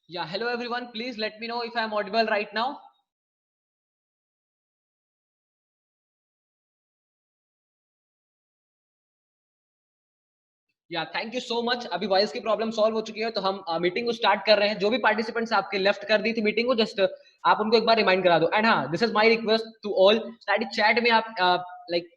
Yeah, hello everyone. Please let me know if I'm audible right now. या thank you so much. अभी voice की problem solve हो चुकी है, तो हम मीटिंग को स्टार्ट कर रहे हैं. जो भी पार्टिसिपेंट्स आपके लेफ्ट कर दी थी मीटिंग को, जस्ट आप उनको एक बार रिमाइंड करा दो. एंड हाँ, this is my request to all that chat में आप लाइक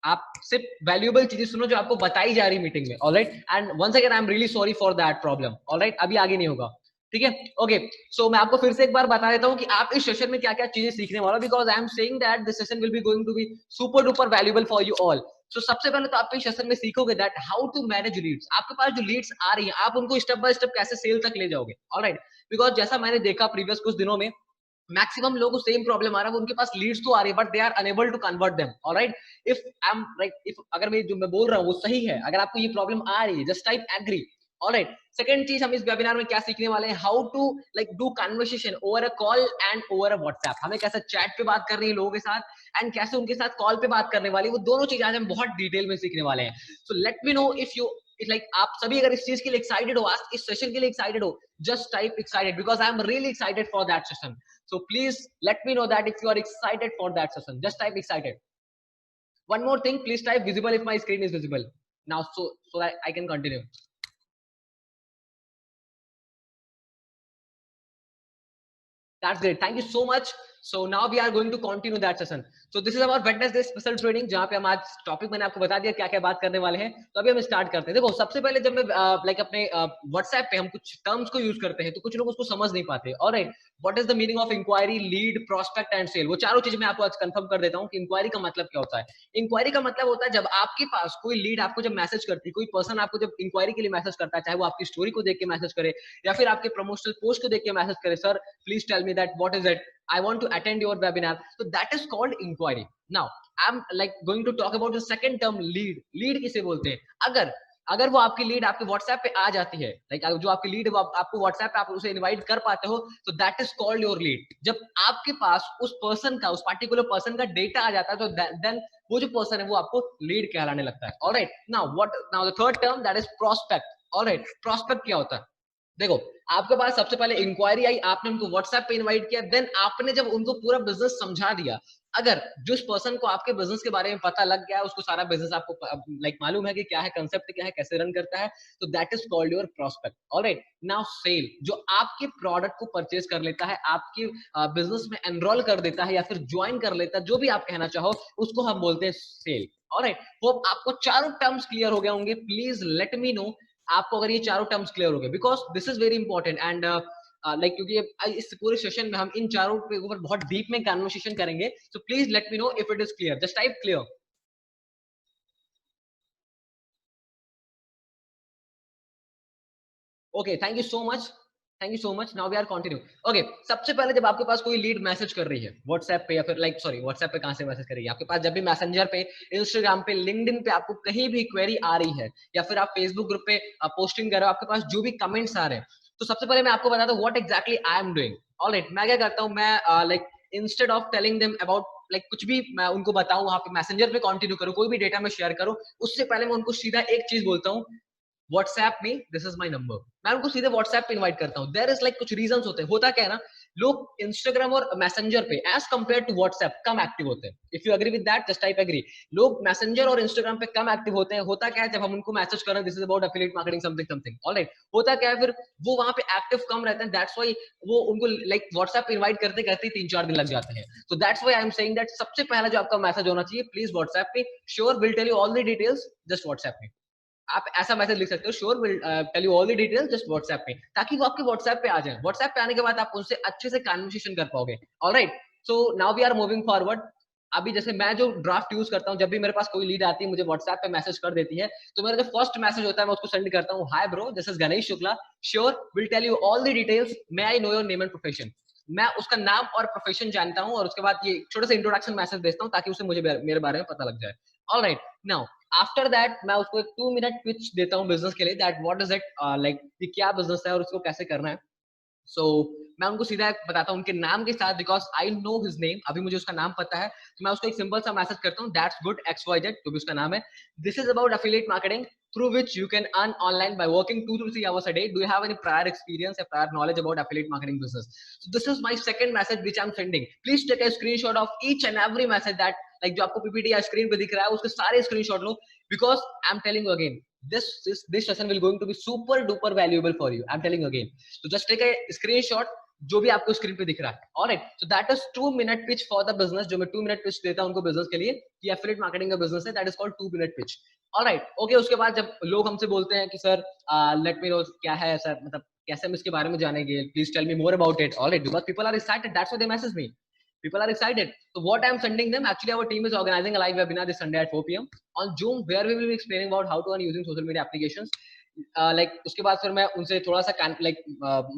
आप सिर्फ वैल्यूएबल चीजें सुनो जो आपको बताई जा रही मीटिंग में. Alright, and once again I am really sorry for that problem. Alright, अभी आगे नहीं होगा. ठीक है, ओके. सो मैं आपको फिर से एक बार बता देता हूँ कि आप इस सेशन में क्या क्या चीजें सीखने वाला, because I am saying that this session will be going to be super duper valuable for you all. So सबसे पहले तो आप इस सेशन में सीखोगे that how to manage leads. आपके पास जो लीड्स आ रही है, आप उनको स्टेप बाय स्टेप कैसे सेल तक ले जाओगे. ऑलराइट, बिकॉज जैसा मैंने देखा प्रीवियस कुछ दिनों में, मैक्सिमम लोगों को सेम प्रॉब्लम आ रहा है. उनके पास लीड्स तो आ रही है but they are unable to convert them. Alright, if I am right, if अगर मैं जो मैं बोल रहा हूँ वो सही है, अगर आपको ये प्रॉब्लम आ रही है, just type agree. Alright, second चीज हम इस वेबिनार में क्या सीखने वाले हैं, how to like do conversation over a call and over a WhatsApp. हमें कैसे चैट पे बात करनी है लोगों के साथ एंड कैसे उनके साथ कॉल पे बात करने वाली, वो दोनों चीज आज हम बहुत डिटेल में सीखने वाले हैं. So let me know if you like आप सभी अगर इस चीज के लिए एक्साइटेड हो, आज इस सेशन के लिए एक्साइटेड हो, just type excited because I am really excited for that session. So please let me know that if you are excited for that session. Just type excited. One more thing, please type visible if my screen is visible now, so that I can continue. That's great. Thank you so much. So now we are going to continue that session. So this is our Wednesday special training, जहाँ पे हम आज topic मैंने आपको बता दिया क्या क्या बात करने वाले हैं. तो अभी हम स्टार्ट करते हैं. देखो, सबसे पहले जब मैं लाइक अपने व्हाट्सएप पे हम कुछ टर्म्स को यूज करते हैं तो कुछ लोग उसको समझ नहीं पाते. Alright, what is the meaning of inquiry, lead, prospect and sale. वो चारों चीज मैं आपको आज कंफर्म कर देता हूँ कि इंक्वायरी का मतलब क्या होता है. इंक्वायरी का मतलब होता है जब आपके पास कोई लीड आपको जब मैसेज करती है, कोई पर्सन आपको जब इंक्वायरी के लिए मैसेज करता है, चाहे वो आपकी स्टोरी को देख के मैसेज करे या फिर आपके प्रमोशनल पोस्ट को देख के मैसेज करे, sir please tell me that what is it, I want to attend your webinar. So that is called inquiry. Now I'm like going to talk about the second term, lead. Lead किसे बोलते हैं? अगर अगर वो आपकी lead आपके WhatsApp पे आ जाती है, लाइक जो आपकी लीड है वो आपको व्हाट्सएप पे आप उसे इनवाइट कर पाते हो, तो that is called your lead. जब आपके पास उस पर्सन का, उस पर्टिकुलर पर्सन का डेटा आ जाता है, तो देन वो जो पर्सन है वो आपको लीड कहलाने लगता है. Alright, now the third term that is prospect. Alright, prospect क्या होता है? देखो, आपके पास सबसे पहले इंक्वायरी आई, आपने उनको व्हाट्सएप पे इनवाइट किया, देन आपने जब उनको पूरा बिजनेस समझा दिया, अगर जिस पर्सन को आपके बिजनेस के बारे में पता लग गया है, उसको सारा बिजनेस आपको लाइक मालूम है कि क्या है, कंसेप्ट क्या है, कैसे रन करता है, तो that is called your prospect. Alright, now sale, जो आपके प्रोडक्ट को परचेज कर लेता है, आपके बिजनेस में एनरोल कर देता है या फिर ज्वाइन कर लेता है, जो भी आप कहना चाहो, उसको हम बोलते हैं सेल. ऑलराइट, वो आपको चारों टर्म्स क्लियर हो गए होंगे. प्लीज लेट मी नो आपको अगर ये चारों टर्म्स क्लियर हो गए, because this is very important. And like क्योंकि इस पूरे सेशन में हम इन चारों के ऊपर बहुत डीप में कन्वर्सेशन करेंगे, so please let me know if it is clear. Just type clear. Okay, thank you so much. Thank you so much. Now we are continue. Okay, सबसे पहले जब आपके पास कोई लीड मैसेज कर रही है व्हाट्सएप पे, या फिर लाइक सॉरी व्हाट्सएप पे कहां से मैसेज कर रही है, आपके पास जब भी मैसेंजर पे, इंस्टाग्राम पे, लिंक्डइन पे आपको कहीं भी क्वेरी आ रही है, या फिर आप फेसबुक ग्रुप पे पोस्टिंग कर रहे हो, आपके पास जो भी कमेंट्स आ रहे हैं, तो सबसे पहले मैं आपको बताता हूँ what exactly I am doing. Alright, मैं क्या करता हूँ, मैं like instead of telling them about like कुछ भी मैं उनको बताऊं, वहां पे मैसेंजर पे कंटिन्यू करूं, कोई भी डेटा में शेयर करूं, उससे पहले मैं उनको सीधा एक चीज बोलता हूँ, व्हाट्सएप में दिस इज माय नंबर. मैं उनको सीधे व्हाट्सएप पे इनवाइट करता हूँ. देयर इज लाइक कुछ रीजंस होते हैं. होता क्या है ना, लोग इंस्टाग्राम और मैसेंजर पे एज कंपेयर टू व्हाट्सएप कम एक्टिव होते हैं. If you agree with that just type agree. लोग मैसेंजर और इंस्टाग्राम पे कम एक्टिव होते हैं. होता क्या है, जब हम उनको मैसेज कर रहे हैं this is about affiliate marketing something something, alright, होता क्या है, फिर वो वहां पे एक्टिव कम रहते हैं. दैट्स व्हाई वो उनको लाइक व्हाट्सएप पे इनवाइट करते करते 3-4 दिन लग जाते हैं. तो that's why I am saying that सबसे पहला जो आपका मैसेज होना चाहिए, प्लीज व्हाट्सएप पे. Sure, will tell you all the details, just WhatsApp पे. आप ऐसा मैसेज लिख सकते हो, sure will tell you all the details just WhatsApp पे, ताकि वो आपके व्हाट्सएप पे आ जाए. व्हाट्सएप पे आने के बाद आप उनसे अच्छे से कन्वर्सेशन कर पाओगे. Alright, so now we are moving forward. अभी जैसे मैं जो ड्राफ्ट यूज करता हूँ, जब भी मेरे पास कोई लीड आती है, मुझे व्हाट्सएप पे मैसेज कर देती है, तो मेरा जो फर्स्ट मैसेज होता है मैं उसको सेंड करता हूँ, hi bro, this is Ganesh Shukla, sure will tell you all the details, may I know your name and profession. मैं उसका नाम और प्रोफेशन जानता हूँ, और उसके बाद ये छोटा सा इंट्रोडक्शन मैसेज भेजता हूँ, ताकि उसे मुझे मेरे बारे में पता लग जाए. ऑलराइट, नाउ आफ्टर दैट मैं उसको एक 2 मिनट पिच देता हूँ बिजनेस के लिए, that what is it, like ये क्या बिजनेस है और उसको कैसे करना है. सो मैं उनको सीधा बताता हूँ उनके नाम के साथ, because I know his name, अभी मुझे उसका नाम पता है, तो मैं उसको एक सिंपल सा मैसेज करता हूँ, that's good X Y Z, जो भी उसका नाम है, this is about affiliate marketing. through which you can earn online by working 2 to 3 hours a day. Do you have any prior experience or prior knowledge about affiliate marketing business? So this is my second message which I'm sending. Please take a screenshot of each and every message that like जो आपको PPT या screen पे दिख रहा है उसके सारे screenshot low, because I'm telling you again, this session will going to be super duper valuable for you. I'm telling you again. So just take a screenshot जो भी आपको स्क्रीन पे दिख रहा है. Alright, so that is 2 minute pitch for the business. जो मैं 2 minute pitch देता हूं उनको बिजनेस के लिए कि एफिलिएट मार्केटिंग का बिजनेस है, that is called 2 minute pitch. Alright, okay. उसके बाद जब लोग हमसे बोलते हैं कि सर लेट मी नो क्या है सर, मतलब कैसे हम इसके बारे में जानेंगे, please tell me more about it. Alright, because people are excited, that's why they message me. People are excited. So what I'm sending them, actually our team is organizing a live webinar this Sunday at 4 p.m. on Zoom, where we will be explaining about how to earn using social media applications. उसके बाद फिर मैं उनसे थोड़ा सा मैं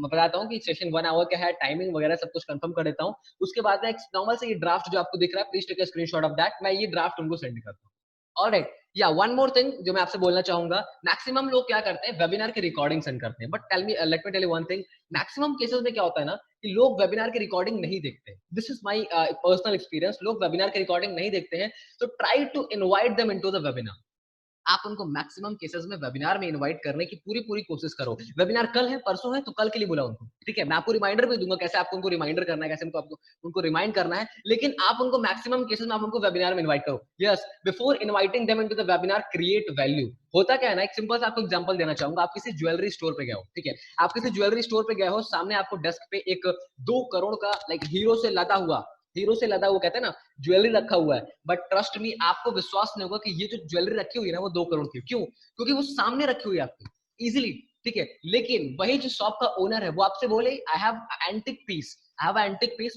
बताता हूँ कि सेशन 1 आवर का है, टाइमिंग वगैरह सब कुछ कंफर्म कर देता हूँ. उसके बाद में एक नॉर्मल से ये ड्राफ्ट जो आपको दिख रहा है, please take a screenshot of that. मैं ये ड्राफ्ट उनको सेंड करता हूँ. ऑलराइट, या वन मोर थिंग जो मैं आपसे बोलना चाहूंगा, मैक्सिमम लोग क्या करते हैं, वेबिनार की रिकॉर्डिंग सेंड करते हैं. But let me tell you one thing, maximum cases में क्या होता है ना कि लोग वेबिनार की रिकॉर्डिंग नहीं देखते. This is my personal experience. लोग वेबिनार की रिकॉर्डिंग नहीं देखते हैं. तो try to invite them into the webinar. आप उनको मैक्सिमम केसेस में वेबिनार में इनवाइट करने की पूरी कोशिश करो. वेबिनार कल है, परसों है, तो कल के लिए बुलाओ उनको. ठीक है, मैं आपको रिमाइंडर भी दूंगा कैसे आपको उनको रिमाइंडर करना है, कैसे आपको उनको रिमाइंड करना है. लेकिन आप उनको मैक्सिमम केसेस में आप उनको वेबिनार में इनवाइट करो. Yes, before inviting them into the webinar, create value. होता क्या है ना, एक सिंपल सा आपको एग्जांपल देना चाहूंगा. आप किसी ज्वेलरी स्टोर पे गए हो, ठीक है, आप किसी ज्वेलरी स्टोर पे गए हो, सामने आपको डेस्क पे एक 2 करोड़ का लाइक हीरो से लदा हुआ कहते हैं ना ज्वेलरी रखा हुआ है. बट ट्रस्ट मी, आपको विश्वास नहीं होगा कि ये जो ज्वेलरी रखी हुई है ना वो 2 करोड़ की. क्यों? क्योंकि वो सामने रखी हुई है आपकी इजीली. ठीक है, लेकिन वही जो शॉप का ओनर है वो आपसे बोले आई हैव एंटिक पीस,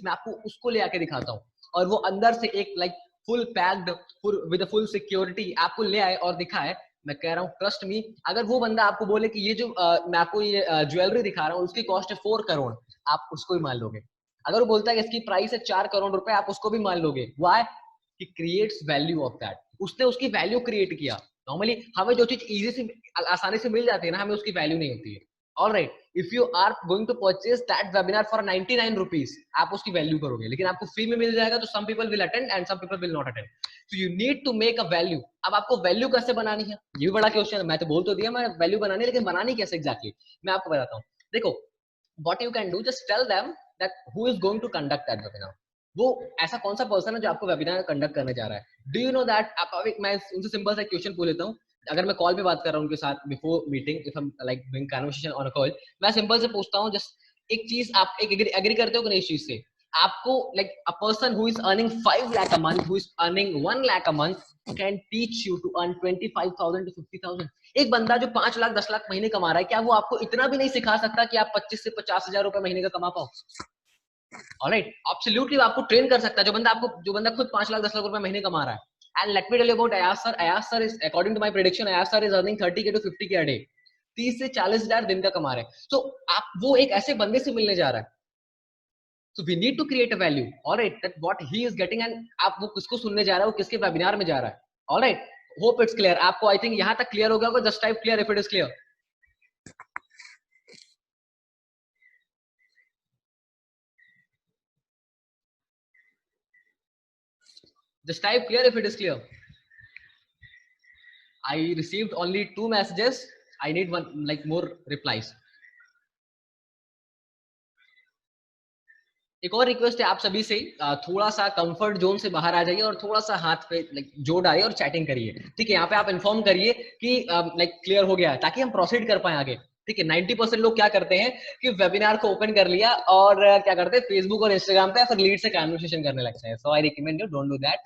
मैं आपको उसको ले आके दिखाता हूँ, और वो अंदर से एक like full packed with full security आपको ले आए और दिखाए. मैं कह रहा हूँ ट्रस्ट मी, अगर वो बंदा आपको बोले कि ये जो मैं आपको ये ज्वेलरी दिखा रहा हूँ उसकी कॉस्ट है 4 करोड़, आप उसको ही मान लोगे. अगर वो बोलता है कि इसकी प्राइस है 4 करोड़ रुपए, आप उसको भी मान लोगे. Why? He creates value of that. उसने उसकी वैल्यू क्रिएट किया. नॉर्मली हमें जो चीज इजी से आसानी से मिल जाती है ना, हमें उसकी वैल्यू नहीं होती है. Alright, if you are going to purchase that webinar for 99 rupees, आप उसकी वैल्यू करोगे. लेकिन आपको फ्री में मिल जाएगा तो some people will attend and some people will not attend. So you need to make a value. अब आपको वैल्यू कैसे बनानी है, ये भी बड़ा क्वेश्चन है. मैं तो बोल तो दिया मैं वैल्यू बनानी है, लेकिन बनानी कैसे एग्जैक्टली मैं आपको बताता हूँ. देखो, what you can do, just tell them that who is going to conduct that webinar. वो ऐसा कौन सा पर्सन है जो आपको वेबिनार कंडक्ट करने जा रहा है. Do you know that? मैं उनसे सिंपल सा क्वेश्चन पूछ लेता हूँ. अगर मैं कॉल पे बात कर रहा हूँ उनके साथ before meeting, if I am like doing conversation on a call, मैं सिंपल से पूछता हूँ जस्ट एक चीज, आप एक एग्री करते हो कि नहीं इस चीज से? आपको like a person who is earning 5 lakh a month, who is earning 1 lakh a month can teach you to earn 25,000 to 50,000. एक बंदा जो 5 लाख 10 लाख महीने कमा रहा है, क्या वो आपको इतना भी नहीं सिखा सकता कि आप 25 से 50,000 रुपए महीने का कमा पाओ? ऑलराइट, एब्सोल्युटली आपको ट्रेन कर सकता है. जो बंदा खुद 5 लाख 10 लाख रुपए महीने कमा रहा है. And let me tell you about Ayaz sir. Ayaz sir is, according to my prediction, Ayaz sir is earning 30K to 50K a day. 30 से 40,000 दिन का कमा रहे हैं. तो आप वो एक ऐसे बंदे से मिलने जा रहा है. So we need to create a value, all right, that what he is getting, and आप वो किसको सुनने जा रहा है, वो किसके वेबिनार में जा रहा है. all right, hope it's clear. आपको आई थिंक यहाँ तक क्लियर हो गया होगा. Just type clear if it is clear. Just type clear if it is clear. I received only 2 messages. I need one like more replies. एक और request है आप सभी से, थोड़ा सा कंफर्ट जोन से बाहर आ जाइए और थोड़ा सा हाथ पे लाइक जोड़ आइए और चैटिंग करिए. ठीक है, यहाँ पे आप इन्फॉर्म करिए कि लाइक क्लियर हो गया, ताकि हम प्रोसीड कर पाए आगे. ठीक है, 90% लोग क्या करते हैं कि वेबिनार को ओपन कर लिया और क्या करते हैं, फेसबुक और इंस्टाग्राम पे फिर लीड से कन्वर्सेशन करने लगते हैं. So I recommend you don't do that.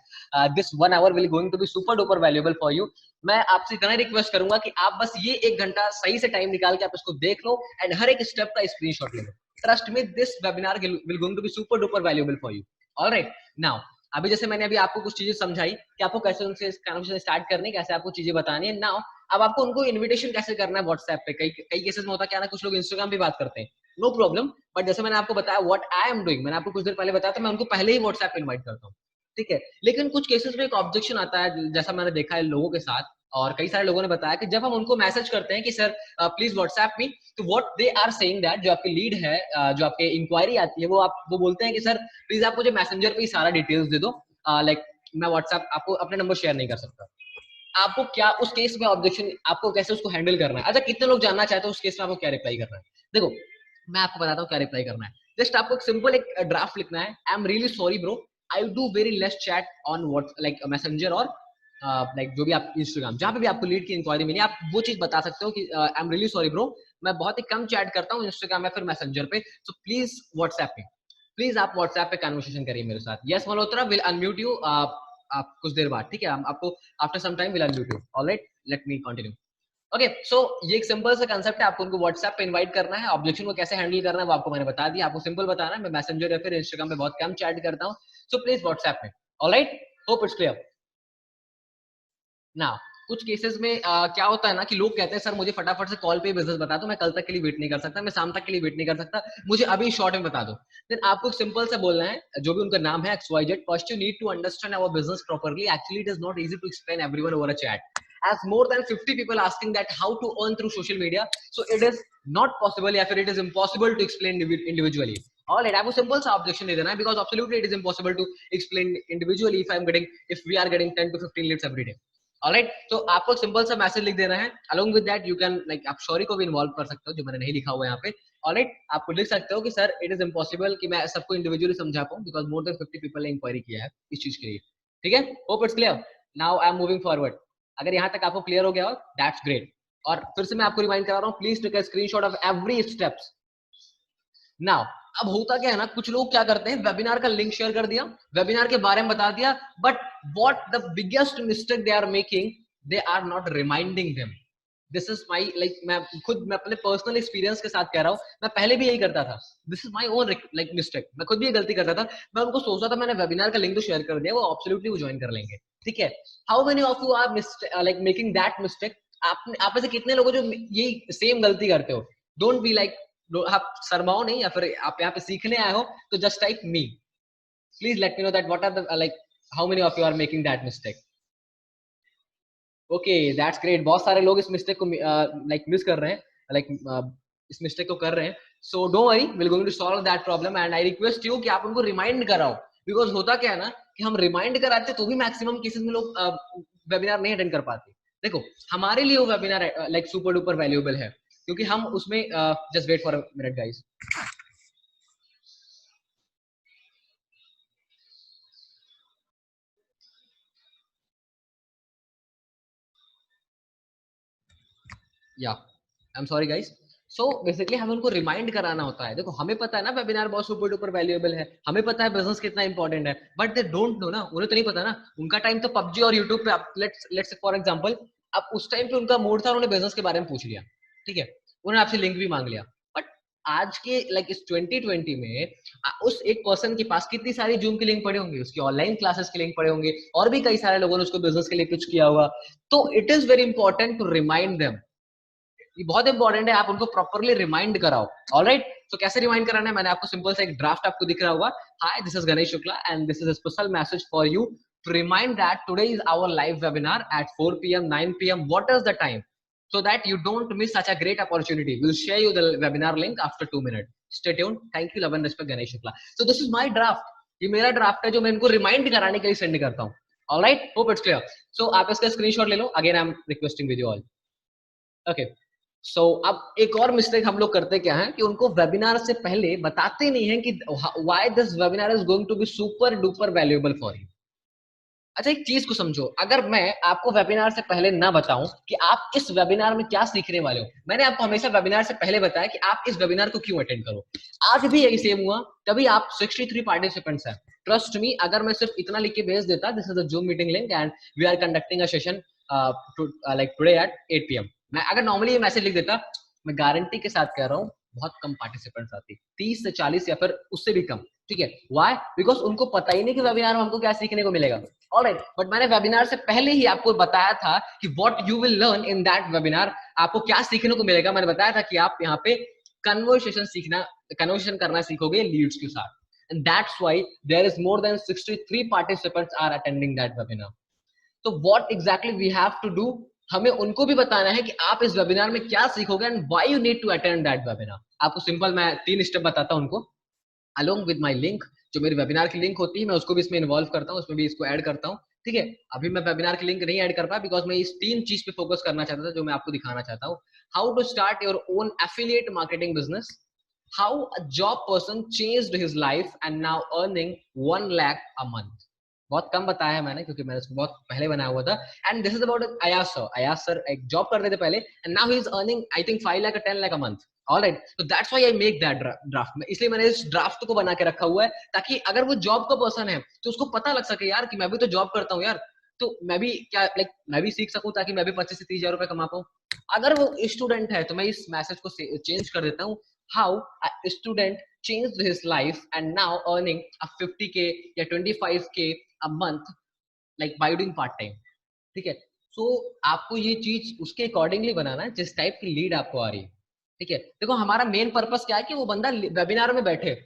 This 1 hour will going to be super duper valuable for you. मैं आपसे इतना रिक्वेस्ट करूंगा कि आप बस ये 1 घंटा सही से टाइम निकाल के आप इसको देख लो एंड हर एक स्टेप का स्क्रीनशॉट ले लो. Trust me, this webinar will going to be super duper valuable for you. All right, now अभी जैसे मैंने अभी आपको कुछ चीजें समझाई कि आपको कैसे उनसे कन्वर्सेशन स्टार्ट करनी है, कैसे आपको चीजें बतानी है. नाउ अब आपको उनको इनविटेशन कैसे करना है व्हाट्सएप पे. कई केसेस में होता क्या ना, कुछ लोग इंस्टाग्राम पे बात करते हैं, नो प्रॉब्लम. बट जैसे मैंने आपको बताया व्हाट आई एम डूइंग, मैंने आपको कुछ देर पहले बताया, तो मैं उनको पहले ही व्हाट्सएप पे इनवाइट करता हूँ. ठीक है, लेकिन कुछ केसेस में एक ऑब्जेक्शन आता है, जैसा मैंने देखा है लोगों के साथ, और कई सारे लोगों ने बताया कि जब हम उनको मैसेज करते हैं कि सर प्लीज व्हाट्सएप मी, तो what they are saying that जो आपकी लीड है, जो आपके इंक्वायरी आती है, वो बोलते हैं कि सर प्लीज आप मुझे मैसेंजर पे ही सारा डिटेल्स दे दो, लाइक मैं व्हाट्सएप आपको अपने नंबर शेयर नहीं कर सकता. आपको क्या उस केस में ऑब्जेक्शन, आपको कैसे उसको हैंडल करना है। अच्छा, कितने लोग जानना चाहते हैं उस केस में आपको क्या रिप्लाई करना है? देखो मैं आपको बताता हूँ क्या रिप्लाई करना है। जस्ट आपको एक सिंपल एक ड्राफ्ट लिखना है। आई am really sorry bro, I do very less chat on what's like messenger और लाइक जो भी आप इंस्टाग्राम, जहां पे भी आपको लीड की इंक्वायरी मिली, आप वो चीज बता सकते हो कि आई एम रियली सॉरी ब्रो, मैं बहुत ही कम चैट करता हूँ इंस्टाग्राम या फिर मैसेंजर पे, सो प्लीज व्हाट्सएप पे, प्लीज आप व्हाट्सएप पे कन्वर्सेशन करिए मेरे साथ। Yes Malhotra will unmute you आप कुछ देर बाद, ठीक है, हम आपको after some time will unmute you. Alright, let me continue. Okay, so ये एक सिंपल सा कांसेप्ट है, आपको उनको व्हाट्सएप पे इनवाइट करना है। ऑब्जेक्शन को कैसे हैंडल करना है वो आपको मैंने बता दिया। आपको सिंपल बताना है मैं मैसेंजर या फिर इंस्टाग्राम पे बहुत कम चैट करता हूँ, सो प्लीज व्हाट्सएप पे। Alright, hope it's clear. ना कुछ केसेस में क्या होता है ना कि लोग कहते हैं सर मुझे फटाफट से कॉल पे बिजनेस बता दो, मैं कल तक के लिए वेट नहीं कर सकता, मैं शाम तक के लिए वेट नहीं कर सकता, मुझे अभी शॉर्ट में बता दो। देन आपको सिंपल से बोलना है, जो भी उनका नाम है XYZ, first you need to understand our business properly, actually it is not easy to explain everyone over a chat, as more than 50 people asking that how to earn through social media, so it is not possible या फिर it is impossible to explain individually. All right, आपको simple सा objection दे देना है, because absolutely it is impossible to explain individually if we are getting 10 to 15 leads every day. Alright, तो आपको simple सा message लिख देना है। Along with that you can like आप शॉरी को भी इन्वॉल्व कर सकते हो, जो मैंने नहीं लिखा हुआ है यहाँ पे। ऑलराइट, आपको लिख सकते हो कि सर इट इज इम्पॉसिबल कि मैं सबको इंडिविजुअली समझा पाऊँ, बिकॉज मोर देन 50 पीपल ने इंक्वायरी किया है इस चीज के लिए। ठीक है, hope it's clear. Now I am moving forward. अगर यहाँ तक आपको क्लियर हो गया हो, दैट्स ग्रेट। और फिर से मैं आपको रिमाइंड करा रहा हूँ, please take a screenshot of every steps. Now अब होता क्या है ना, कुछ लोग क्या करते हैं, वेबिनार का लिंक शेयर कर दिया, वेबिनार के बारे में बता दिया, but what the biggest mistake they are making, they are not reminding them. This is my like मैं अपने पर्सनल एक्सपीरियंस के साथ कह रहा हूँ, मैं पहले भी यही करता था। This is my own like mistake, मैं खुद भी ये गलती करता था। मैं उनको सोचता था मैंने वेबिनार का लिंक तो शेयर कर दिया, वो एब्सोल्युटली वो ज्वाइन कर लेंगे। ठीक है, how many of you are like making that mistake? आप में से कितने लोग जो यही सेम गलती करते हो? डोंट बी लाइक, आप शर्माओ नहीं, या फिर आप यहाँ पे सीखने आए हो तो just type me, please let me know that what are the like how many of you are making that mistake. Okay, that's great. बहुत सारे लोग इस मिस्टेक को लाइक मिस कर रहे हैं, लाइक इस मिस्टेक को कर रहे हैं। So don't worry, we will going to solve that problem, and I request you कि आप उनको रिमाइंड कराओ। बिकॉज होता क्या है ना कि हम रिमाइंड कराते तो भी मैक्सिमम केसेस में लोग वेबिनार नहीं अटेंड कर पाते। देखो हमारे लिए वो webinar like super duper valuable है, क्योंकि हम उसमें just wait for a minute guys. Yeah I am sorry guys. So basically हमें उनको रिमाइंड कराना होता है। देखो हमें पता है ना वेबिनार बहुत सुपर डुपर वैल्यूएबल है, हमें पता है बिजनेस कितना इंपॉर्टेंट है, बट दे डोंट नो ना, उन्हें तो नहीं पता ना। उनका टाइम तो पबजी और यूट्यूब पे, लेट्स लेट्स फॉर एग्जांपल, अब उस टाइम पे उनका मूड था, उन्होंने बिजनेस के बारे में पूछ लिया, ठीक है, उन्होंने आपसे लिंक भी मांग लिया। बट आज के लाइक इस 2020 में उस एक पर्सन के पास कितनी सारी जूम की लिंक पड़े होंगे, उसकी ऑनलाइन क्लासेस के लिंक पड़े होंगे, और भी कई सारे लोगों ने उसको बिजनेस के लिए पिच किया होगा। तो it is very important to remind them, ये बहुत इंपॉर्टेंट है, आप उनको प्रॉपर्ली रिमाइंड कराओ। ऑलराइट, तो कैसे रिमाइंड कराना है, मैंने आपको सिंपल सा एक ड्राफ्ट आपको दिख रहा होगा। Hi, this is Ganesh Shukla and this is a special message for you to remind that today is our live webinar at 4 PM 9 PM what is the time, so that you don't miss such a great opportunity. We'll share you the webinar link after 2 minutes. Stay tuned. Thank you, love and respect, Ganesh Shukla. So this is my draft. ये मेरा draft है जो मैं इनको remind कराने के लिए send करता हूँ। Alright, hope it's clear. So आप इसका स्क्रीनशॉट ले लो। Again I am requesting with you all. Okay, so अब एक और मिस्टेक हम लोग करते क्या है कि उनको वेबिनार से पहले बताते नहीं है कि why this webinar is going to be super duper valuable for you. अच्छा, एक चीज को समझो, अगर मैं आपको वेबिनार से पहले ना बताऊं कि आप इस वेबिनार में क्या सीखने वाले हो, मैंने आपको हमेशा वेबिनार से पहले बताया कि आप इस वेबिनार को क्यों अटेंड करो। आज भी यही सेम हुआ, तभी आप 63 पार्टिसिपेंट्स हैं। ट्रस्ट मी, अगर मैं सिर्फ इतना लिख के भेज देता, this is a Zoom meeting link and we are conducting a session like today at 8 PM, मैं अगर नॉर्मली ये मैसेज लिख देता, मैं गारंटी के साथ कह रहा हूँ बहुत कम पार्टिसिपेंट्स आती, 30 से 40 या फिर उससे भी कम। ठीक है, व्हाई? बिकॉज उनको पता ही नहीं कि वेबिनार में हमको क्या सीखने को मिलेगा। ऑलराइट, बट मैंने वेबिनार से पहले ही आपको बताया था कि what you will learn in that webinar, आपको क्या सीखने को मिलेगा। मैंने बताया था कि आप यहाँ पे कन्वर्सेशन करना सीखोगे लीड्स के साथ, and that's why there is more than 63 participants are attending that webinar. तो what exactly we have to do, हमें उनको भी बताना है कि आप इस वेबिनार में क्या सीखोगे and why you need to attend that webinar. आपको सिंपल मैं 3 स्टेप बताता हूं उनको, अलोंग विद माय लिंक, जो मेरी वेबिनार की लिंक होती है मैं उसको भी इसमें इन्वॉल्व करता हूं, उसमें भी इसको ऐड करता हूं। ठीक है, अभी मैं वेबिनार की लिंक नहीं ऐड कर पाया बिकॉज मैं इस 3 चीज पे फोकस करना चाहता था जो मैं आपको दिखाना चाहता हूँ। How to start your own affiliate marketing business, how a job person changed his life and now earning 1 lakh a month. बहुत कम बताया है मैंने क्योंकि मैंने इसको बहुत पहले बनाया हुआ था। And this is about Ayaz sir. Ayaz sir एक जॉब करते थे पहले and now he is earning I think 5 lakh 10 lakh a month. Alright, तो that's why I make that draft में, इसलिए मैंने इस ड्राफ्ट को बना के रखा हुआ है ताकि अगर वो जॉब का पर्सन है तो उसको पता लग सके यार कि मैं भी तो जॉब करता हूँ यार, तो मैं भी क्या लाइक मैं भी सीख सकूं ताकि मैं भी 25 से 30 हजार रुपए कमा पाऊं। अगर वो स्टूडेंट है तो मैं इस मैसेज को चेंज कर देता हूँ, how a student changed his life and now earning a 50k या 25k a month like by doing part time। ठीक है, सो आपको ये चीज उसके अकॉर्डिंगली बनाना है जिस टाइप की लीड आपको आ रही है। ठीक है, देखो हमारा मेन पर्पस क्या है कि वो बंदा वेबिनार में बैठे,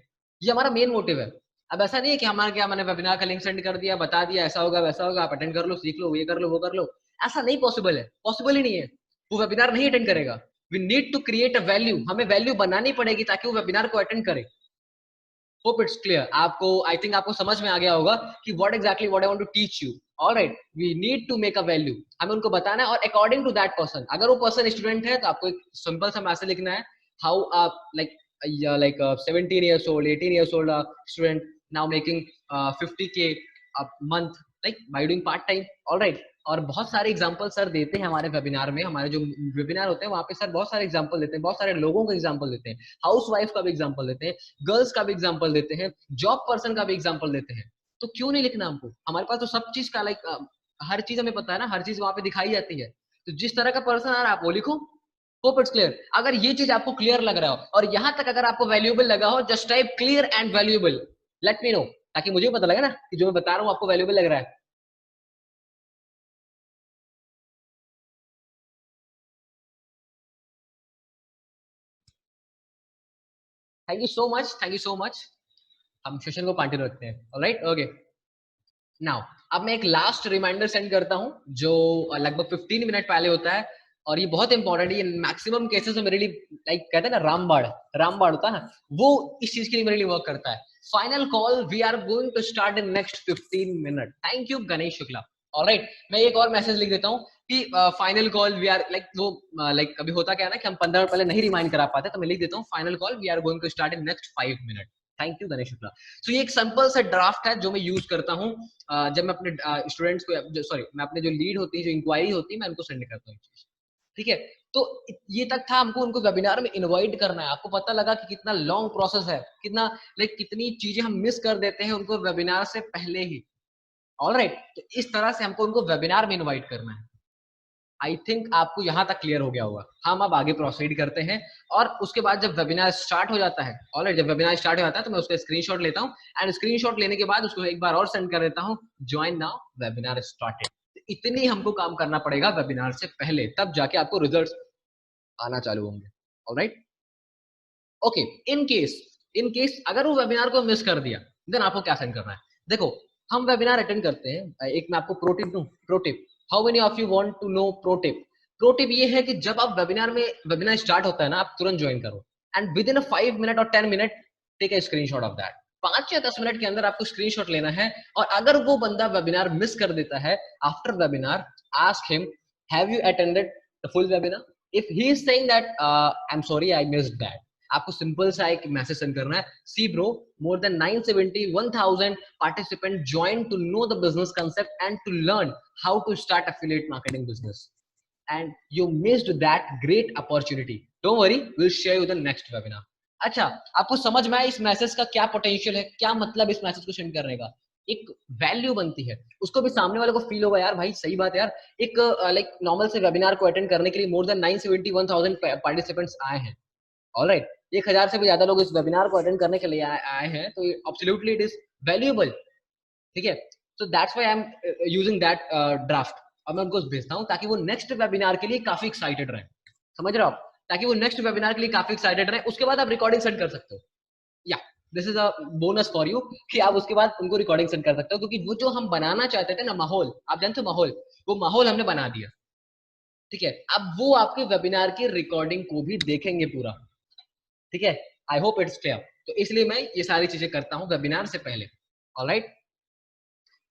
ये हमारा मेन मोटिव है। अब ऐसा नहीं है कि हमारा क्या मैंने वेबिनार का लिंक सेंड कर दिया, बता दिया ऐसा होगा वैसा होगा, आप अटेंड कर लो, सीख लो, ये कर लो वो कर लो, ऐसा नहीं पॉसिबल है, पॉसिबल ही नहीं है। वो वेबिनार नहीं अटेंड करेगा। We need to create a value, हमें वैल्यू बनानी पड़ेगी ताकि वो वेबिनार को अटेंड करे। होप इट्स क्लियर आपको, आई थिंक आपको समझ में आ गया होगा कि what exactly what I want to teach you. Alright, we need to make a value, हमें उनको बताना है और अकॉर्डिंग टू दैट पर्सन। अगर वो पर्सन स्टूडेंट है तो आपको एक सिंपल सा मैसेज लिखना है, हाउ आप like 17 years old 18 years old student now making 50k a month like by doing part time। all right, और बहुत सारे एग्जांपल सर देते हैं हमारे वेबिनार में, हमारे जो वेबिनार होते हैं वहां पे सर बहुत सारे एग्जांपल देते हैं, बहुत सारे लोगों का एग्जांपल देते हैं, हाउस वाइफ का भी एग्जांपल देते हैं, गर्ल्स का भी एग्जांपल देते हैं, जॉब पर्सन का भी एग्जांपल देते हैं। तो क्यों नहीं लिखना हमको, हमारे पास तो सब चीज का हर चीज हमें पता है ना, हर चीज वहां पे दिखाई जाती है। तो जिस तरह का पर्सन आ रहा है आप वो लिखो। Hope it's clear. अगर ये चीज आपको क्लियर लग रहा हो और यहां तक अगर आपको वैल्यूएबल लगा हो, just type clear and valuable, late me no, ताकि मुझे पता लगे ना कि जो मैं बता रहा हूँ आपको वैल्यूएबल लग रहा है। Thank you so much, thank you so much. हम सेशन को कंटिन्यू रखते हैं। Alright, okay. नाउ अब मैं एक लास्ट रिमाइंडर सेंड करता हूं जो लगभग 15 मिनट पहले होता है, और ये बहुत इंपॉर्टेंट है, ये मैक्सिमम केसेस में मेरे लिए लाइक कहते हैं ना रामबाड़, रामबाड़ होता है वो, इस चीज के लिए मेरे लिए वर्क करता है। Final call we are going to start in next 15 minute. Thank you Ganesh Shukla. Alright, मैं एक और मैसेज लिख देता हूँ कि final call we are like वो लाइक कभी होता क्या है ना कि हम 15 मिनट पहले नहीं रिमाइंड करा पाते, तो मैं लिख देता हूँ final call we are going to start in next 5 minute. Thank you Ganesh Shukla. तो ये एक सिंपल सा ड्राफ्ट है जो मैं यूज करता हूँ जब मैं अपने स्टूडेंट्स को, सॉरी मैं अपने जो लीड होती है, जो इंक्वायरी होती है, मैं उनको सेंड करता हूँ। ठीक है, तो ये तक था, हमको उनको वेबिनार में इनवाइट करना है। आपको पता लगा कि कितना लॉन्ग प्रोसेस है, कितना लाइक कितनी चीजें हम मिस कर देते हैं उनको वेबिनार से पहले ही। ऑलराइट, तो इस तरह से हमको उनको वेबिनार में इनवाइट करना है। आई थिंक आपको यहां तक क्लियर हो गया होगा। हम अब आगे प्रोसीड करते हैं, और उसके बाद जब वेबिनार स्टार्ट हो जाता है, ऑलराइट जब वेबिनार स्टार्ट हो जाता है तो मैं उसका स्क्रीनशॉट लेता हूं, एंड स्क्रीनशॉट लेने के बाद उसको एक बार और सेंड कर देता हूं, ज्वाइन नाउ वेबिनार स्टार्टेड। इतनी हमको काम करना पड़ेगा वेबिनार से पहले, तब जाके आपको रिजल्ट्स आना चालू होंगे। Alright, okay. इन केस अगर वो वेबिनार को मिस कर दिया, देन आपको क्या सेंड करना है। देखो हम वेबिनार अटेंड करते हैं, एक मैं आपको प्रो टिप दूं, pro tip. How many of you want to know pro tip. Pro tip ये है कि जब आप वेबिनार स्टार्ट होता है ना, आप तुरंत ज्वाइन करो, एंड विद इन 5 मिनट और 10 minute take a screenshot of that. 5 या 10 मिनट के अंदर आपको स्क्रीनशॉट लेना है, और अगर वो बंदा वेबिनार मिस कर देता है, after webinar ask him, have you attended the full webinar. If he is saying that I am sorry I missed that, आपको सिंपल सा एक मैसेज सेंड करना है, see bro, more than 971,000 participant joined to know the business concept and to learn how to start affiliate marketing business, and you missed that great opportunity, don't worry, we'll share you the next webinar। अच्छा, आपको समझ में आया इस message का क्या potential है, क्या मतलब इस मैसेज को सेंड करने का। एक वैल्यू बनती है, उसको भी सामने वाले को फील होगा यार भाई सही बात है यार, एक लाइक नॉर्मल से वेबिनार को अटेंड करने के लिए मोर देन 971,000 पार्टिसिपेंट्स आए हैं। ऑलराइट, 1,000 से भी ज्यादा लोग इस वेबिनार को अटेंड करने के लिए आए हैं, तो एब्सोल्युटली इट इज वैल्यूएबल। ठीक है, so that's why I am using that draft, और मैं उनको भेजता हूं ताकि वो नेक्स्ट वेबिनार के लिए काफी एक्साइटेड रहे। समझ रहे हो आप, ताकि वो नेक्स्ट वेबिनार के लिए काफी एक्साइटेड रहे, उसके बाद आप रिकॉर्डिंग सेंड कर सकते हो। या this is a bonus for you कि आप उसके बाद उनको रिकॉर्डिंग सेंड कर सकते हो, क्योंकि वो जो हम बनाना चाहते थे ना माहौल, आप जानते हो माहौल, वो माहौल हमने बना दिया। ठीक है, अब वो आपके वेबिनार की रिकॉर्डिंग को भी देखेंगे पूरा। ठीक है, आई होप इट्स क्लियर। तो इसलिए मैं ये सारी चीजें करता हूँ वेबिनार से पहले। Alright,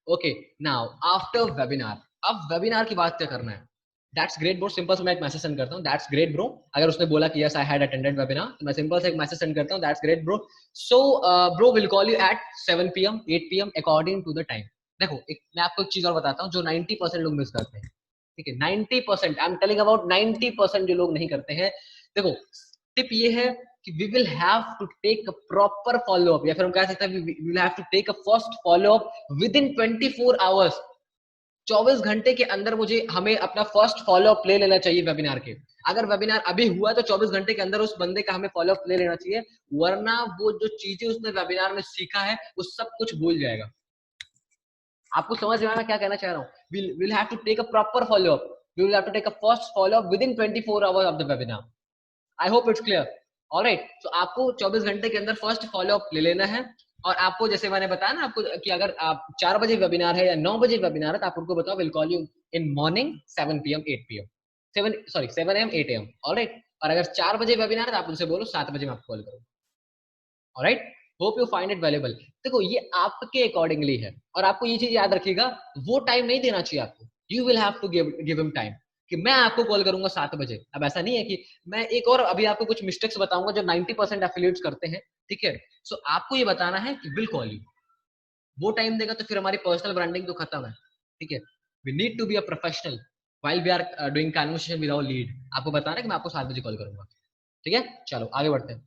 okay, now after webinar, अब वेबिनार की बात क्या करना है? दैट्स ग्रेट ब्रो, सिंपल से मैं एक मैसेज सेंड करता हूँ, दैट्स ग्रेट ब्रो। अगर उसने बोला कि yes I had attended webinar, तो मैं सिंपल से एक मैसेज सेंड करता हूँ, that's great bro. So bro will call you at 7 PM 8 PM according to the time. देखो मैं आपको एक चीज और बताता हूँ जो 90% लोग मिस करते हैं, ठीक है? 90%, आई एम टेलिंग अबाउट 90% जो लोग नहीं करते हैं। देखो टिप ये है कि we will have to take a proper follow up, या फिर हम कह सकते हैं we will have to take a first follow up within 24 hours। 24 घंटे के अंदर मुझे हमें अपना फर्स्ट फॉलो अप ले लेना चाहिए वेबिनार के। अगर वेबिनार अभी हुआ तो 24 घंटे के अंदर उस बंदे का हमें फॉलो अप ले लेना चाहिए, वरना वो जो चीजें उसने वेबिनार में सीखा है वो सब कुछ भूल जाएगा। आपको समझ में आया मैं क्या कहना चाह रहा हूँ? we'll have to take a proper follow up, we will have to take a first follow up within 24 hours of the webinar। I hope it's clear. Alright, तो आपको 24 घंटे के अंदर फर्स्ट फॉलो अप ले लेना है। और आपको जैसे मैंने बताया ना आपको कि अगर आप 4 बजे वेबिनार है या 9 बजे वेबिनार है तो आप उनको बताओ will call you in morning 7 PM 8 PM 7 AM 8 AM। Alright, और अगर 4 बजे वेबिनार है तो आप उनसे बोलो 7 बजे मैं आपको कॉल करूँ। Alright, hope you find it valuable. देखो ये आपके अकॉर्डिंगली है, और आपको ये चीज याद रखिएगा, वो टाइम नहीं देना चाहिए आपको। You will have to give him time कि मैं आपको कॉल करूंगा 7 बजे। अब ऐसा नहीं है कि मैं एक और अभी आपको कुछ मिस्टेक्स बताऊंगा जो 90% एफिलिएट्स करते हैं, ठीक है? सो आपको ये बताना है कि विल कॉल यू, वो टाइम देगा तो फिर हमारी पर्सनल ब्रांडिंग तो खत्म है, ठीक है? We need to be a professional while we are doing conversation with our lead. आपको बताना है कि मैं आपको 7 बजे कॉल करूंगा, ठीक है? चलो आगे बढ़ते हैं।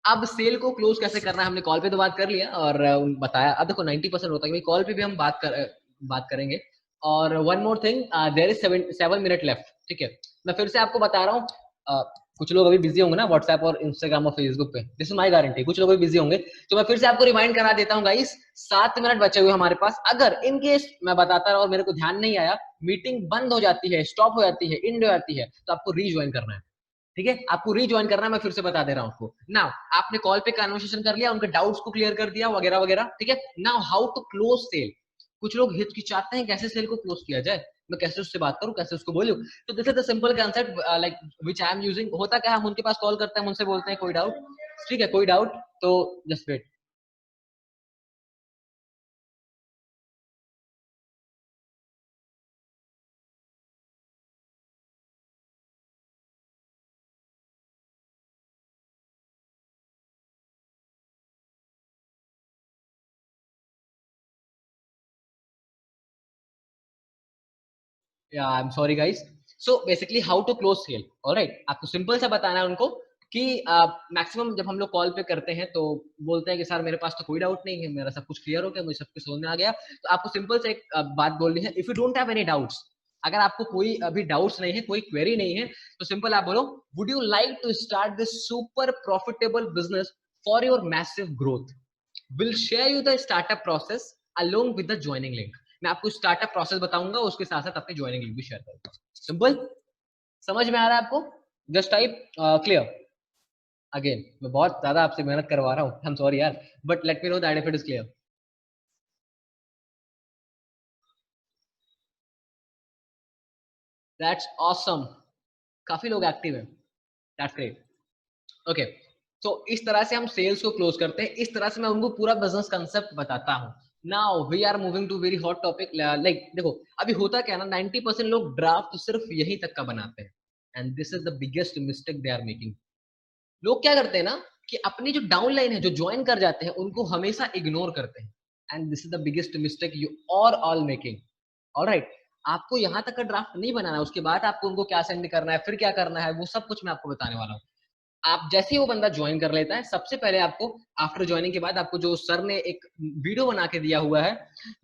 अब सेल को क्लोज कैसे करना है हमने कॉल पे तो बात कर लिया और बताया। अब देखो 90% होता है कि कॉल पे भी हम बात करेंगे। और one more thing, there is 7 minute left, ठीक है? मैं फिर से आपको बता रहा हूँ, कुछ लोग अभी बिजी होंगे ना व्हाट्सएप और इंस्टाग्राम और फेसबुक पे, दिस इज माय गारंटी, कुछ लोग अभी बिजी होंगे। तो मैं फिर से आपको रिमाइंड करा देता हूँ गाइस, 7 मिनट बचे हुए हमारे पास। अगर इन केस मैं बताता रहा और मेरे को ध्यान नहीं आया, मीटिंग बंद हो जाती है, स्टॉप हो जाती है, एंड हो जाती है, तो आपको रीज्वाइन करना है, ठीक है? आपको रीज्वाइन करना है, मैं फिर से बता दे रहा हूं आपको। नाउ आपने कॉल पे कन्वर्सेशन कर लिया, उनके डाउट्स को क्लियर कर दिया वगैरह वगैरह, ठीक है? Now how to close sale. कुछ लोग हिचकिचाते हैं कैसे सेल को क्लोज किया जाए, मैं कैसे उससे बात करूं, कैसे उसको बोलूं। तो this is the simple concept like which I am using. होता क्या है, हम उनके पास कॉल करते हैं, उनसे बोलते हैं कोई डाउट, ठीक है? कोई डाउट तो just wait. Yeah I am sorry guys. So basically how to close sale, alright? आपको सिंपल सा बताना है उनको कि मैक्सिमम जब हम लोग कॉल पे करते हैं तो बोलते हैं कि सर मेरे पास तो कोई डाउट नहीं है, मेरा सब कुछ क्लियर हो गया, मुझे सब कुछ समझ में आ गया। तो आपको सिंपल से एक बात बोलनी है, if you don't have any doubts, अगर आपको कोई अभी डाउट्स नहीं है, कोई क्वेरी नहीं है, तो सिंपल आप बोलो would you like to start this super profitable business for your massive growth, will share you the startup process along with the joining link. मैं आपको स्टार्टअप प्रोसेस बताऊंगा, उसके साथ साथ अपनी ज्वाइनिंग लिंक भी शेयर करूंगा। सिंपल, समझ में आ रहा है आपको? Just type clear. अगेन मैं बहुत ज्यादा आपसे मेहनत करवा रहा हूँ, आई एम सॉरी यार, but let me know that if it is clear. That's awesome, काफी लोग एक्टिव हैं, दैट्स ग्रेट। ओके, तो इस तरह से हम सेल्स को क्लोज करते हैं, इस तरह से मैं उनको पूरा बिजनेस कंसेप्ट बताता हूँ। Now we are moving to very hot topic. Like देखो अभी होता क्या है ना, 90% लोग ड्राफ्ट सिर्फ यही तक का बनाते हैं, and this is the biggest mistake they are making. लोग क्या करते हैं ना कि अपनी जो डाउनलाइन है, जो ज्वाइन कर जाते हैं, उनको हमेशा इग्नोर करते हैं, and this is the biggest mistake you और ऑल मेकिंग। ऑलराइट, आपको यहाँ तक का ड्राफ्ट नहीं बनाना है, उसके बाद आपको उनको क्या सेंड करना है, फिर क्या करना है, वो सब कुछ मैं आपको बताने वाला हूँ। आप जैसे ही वो बंदा ज्वाइन कर लेता है, सबसे पहले आपको आफ्टर ज्वाइनिंग के बाद आपको जो सर ने एक वीडियो बना के दिया हुआ है,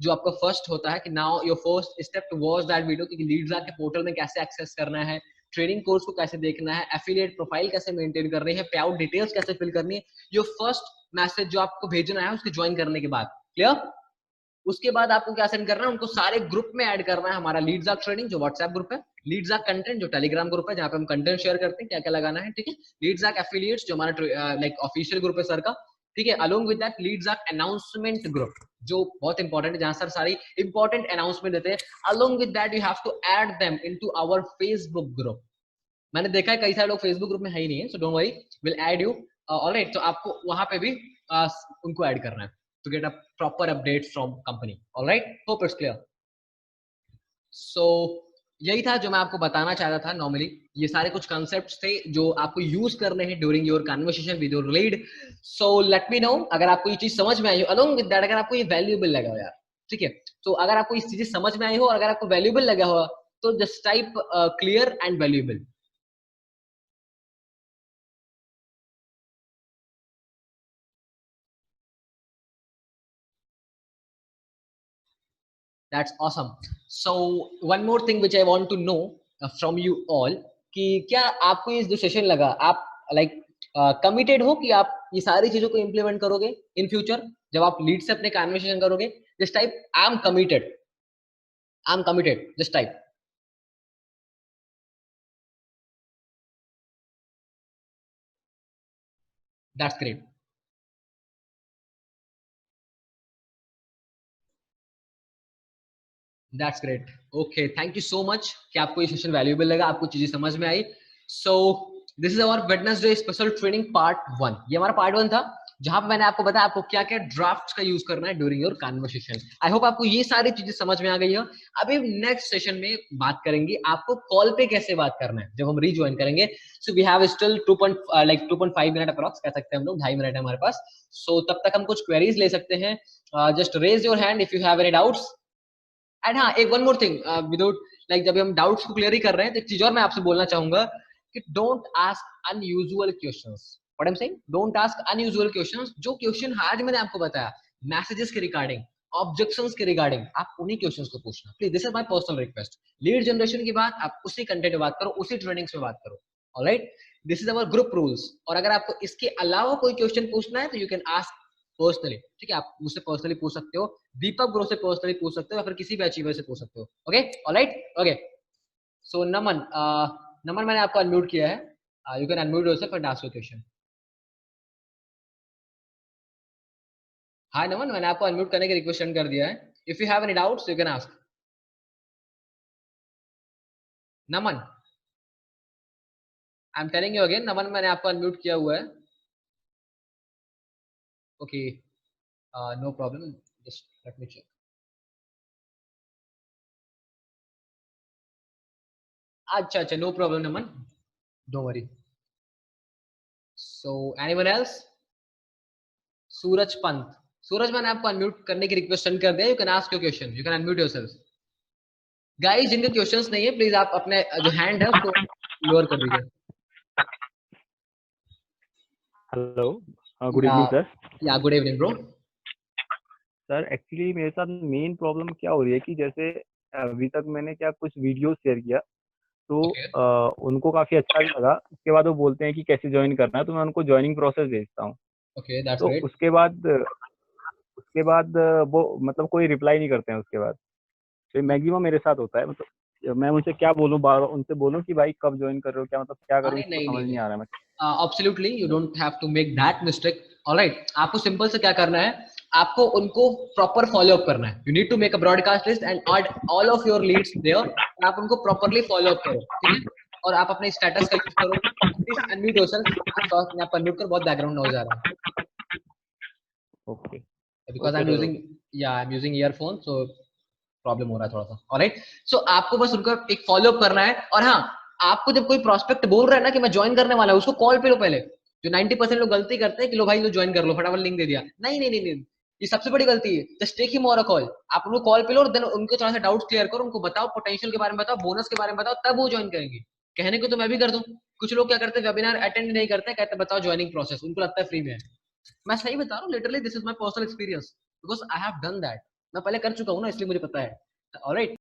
जो आपका फर्स्ट होता है कि now your first step towards that video, कि लीड्स के पोर्टल में कैसे एक्सेस करना है, ट्रेनिंग कोर्स को कैसे देखना है, एफिलिएट प्रोफाइल कैसे मेंटेन करनी है, पे आउट डिटेल्स कैसे फिल करनी है, योर फर्स्ट मैसेज जो आपको भेजना है उसके ज्वाइन करने के बाद। क्लियर? उसके बाद आपको क्या सेंड करना है, उनको सारे ग्रुप में ऐड करना है, हमारा लीड्स आर्क ट्रेनिंग जो व्हाट्सएप ग्रुप है, लीड्स आर्क कंटेंट जो टेलीग्राम ग्रुप है जहां पे हम कंटेंट शेयर करते हैं, क्या क्या लगाना है, ठीक है? लीड्स आर्क एफिलिएट्स जो हमारा लाइक ऑफिशियल ग्रुप है सर का, ठीक है? Along with that leads arc announcement group जो बहुत इंपॉर्टेंट है, जहां सर सारी इंपॉर्टेंट अनाउंसमेंट देते हैं। Along with that you have to add them into our Facebook group. मैंने देखा है कई सारे लोग फेसबुक ग्रुप में है ही नहीं है, सो don't worry, will add you. Alright, तो आपको वहां पे भी उनको ऐड करना है। to get a proper updates from company. All right, hope it's clear. So यही था जो मैं आपको बताना चाहता था. नॉर्मली ये सारे कुछ कंसेप्ट्स थे जो आपको यूज करने हैं during your conversation with your lead. So let me no अगर आपको ये चीज समझ में आई हो, अलोंग विद दैट अगर आपको ये वैल्यूएबल लगा हो यार, ठीक है. तो अगर आपको इस चीजें समझ में आई हो और अगर आपको वैल्यूएबल लगा हो तो just type clear and valuable. That's awesome. So one more thing which I want to know from you all कि क्या आपको ये जो सेशन लगा आप लाइक कमिटेड हो कि आप ये सारी चीजों को इम्प्लीमेंट करोगे इन फ्यूचर जब आप लीड से अपने कन्वर्सेशन करोगे. Just type I am committed, I am committed, just type. That's great. That's great. Okay, thank you so much कि आपको ये सेशन वैल्यूएबल लगा, आपको चीजें समझ में आई. So this is our Wednesday special training part 1. ये हमारा पार्ट 1 था जहां पे मैंने आपको बताया आपको क्या क्या ड्राफ्ट्स का यूज करना है during your conversation. I hope आपको ये सारी चीजें समझ में आ गई है. अभी नेक्स्ट सेशन में बात करेंगे आपको कॉल पे कैसे बात करना है जब हम रीज्वाइन करेंगे. So we have still 2.5 minute approx कह सकते हैं हम लोग, 2.5 मिनट है हमारे पास. सो तब तक हम कुछ क्वेरीज ले सकते हैं. Just raise your hand if you have any doubts. And हाँ, एक one more thing without like जब हम डाउट्स को क्लियर ही कर रहे हैं तो एक चीज और मैं आपसे बोलना चाहूंगा कि don't ask unusual questions. What I am saying, don't ask unusual questions. जो क्वेश्चन आज मैंने आपको बताया मैसेजेस के रिगार्डिंग, ऑब्जेक्शंस के रिगार्डिंग, आप उन्हीं क्वेश्चंस को पूछना please. This is my personal request. Lead generation की बात आप उसी कंटेंट में बात करो, उसी ट्रेनिंग्स में बात करो. Alright, this is our group rules. और अगर आपको इसके अलावा कोई क्वेश्चन पूछना है तो यू कैन आस्क पर्सनली. ठीक है, आप मुझसे पर्सनली पूछ सकते हो, दीपक ब्रो से पर्सनली पूछ सकते हो या फिर किसी भी अचीवर से पूछ सकते हो. Okay, alright, okay. So Naman, Naman मैंने आपको अनम्यूट किया है. You can unmute yourself and ask your question. Hi Naman, मैंने आपको अनम्यूट करने की रिक्वेस्ट सेंड कर दिया है. If you have any doubts you can ask. Naman, I am telling you again, Naman मैंने आपको अनम्यूट किया हुआ है. Okay, no problem, just let me check. अच्छा अच्छा, no problem Naman, don't worry. So anyone else? Suraj Pant, Suraj मैंने आपको अनम्यूट करने की रिक्वेस्ट सेंड कर दिया. You can ask your question, you can unmute yourself. Guys जिनके क्वेश्चंस नहीं है प्लीज आप अपने जो हैंड है उसको लोअर कर दीजिए. Hello, good evening sir. Yeah good evening bro. Sir actually मेरे साथ मेन प्रॉब्लम क्या हो रही है कि जैसे अभी तक मैंने क्या कुछ वीडियो शेयर किया तो उनको काफी अच्छा भी लगा. उसके बाद वो बोलते हैं कि कैसे ज्वाइन करना है, तो मैं उनको ज्वाइनिंग प्रोसेस भेजता हूँ. ओके, दैट्स तो ग्रेट. उसके बाद वो मतलब कोई रिप्लाई नहीं करते हैं उसके बाद. तो मैक्सिमम मेरे साथ होता है. मतलब मैं उनसे क्या बोलूँ, बार उनसे बोलूँ कि भाई कब ज्वाइन कर रहे हो, क्या मतलब क्या करूँ, अरे इसको नहीं समझ नहीं नहीं नहीं, आ रहा है. मैं absolutely you don't have to make that mistake. Alright, आपको सिंपल से क्या करना है, आपको उनको प्रॉपर फॉलो अप करना है. You need to make a broadcast list and add all of your leads there. आप उनको प्रॉपर्ली फॉलो अप करो, ठीक है. और आप अपने स्टेटस का यूज करो. Please unmute yourself. मैं आपको अनम्यूट कर, बहुत बैकग्राउंड नॉइज आ रहा है. Okay because I okay am sir. Using, yeah I am using earphone, so problem हो रहा है थोड़ा सा. ऑलराइट, सो आपको बस उनका एक फॉलो अप करना है. और हाँ, आपको जब कोई प्रोस्पेक्ट बोल रहा है ना कि मैं ज्वाइन करने वाला हूं, उसको कॉल पे लो पहले. जो 90% लोग गलती करते हैं कि लो भाई लो ज्वाइन कर लो, फटाफट लिंक दे दिया. नहीं नहीं नहीं नहीं, ये सबसे बड़ी गलती है. जस्ट टेक हिम और अ कॉल. आप उनको कॉल पे लो और देन उनको थोड़ा सा डाउट क्लियर करो, उनको बताओ पोटेंशियल के बारे में, बताओ बोनस के बारे में बताओ, तब वो ज्वाइन करेंगे. कहने को तो मैं भी कर दूं. कुछ लोग क्या करते हैं, वेबिनार अटेंड नहीं करते, कहते बताओ ज्वाइनिंग प्रोसेस, उनको लगता है फ्री में है. मैं सही बता रहा हूँ, literally this is my personal experience because I have done that. मैं पहले कर चुका हूँ ना, इसलिए मुझे पता है. ऑलराइट.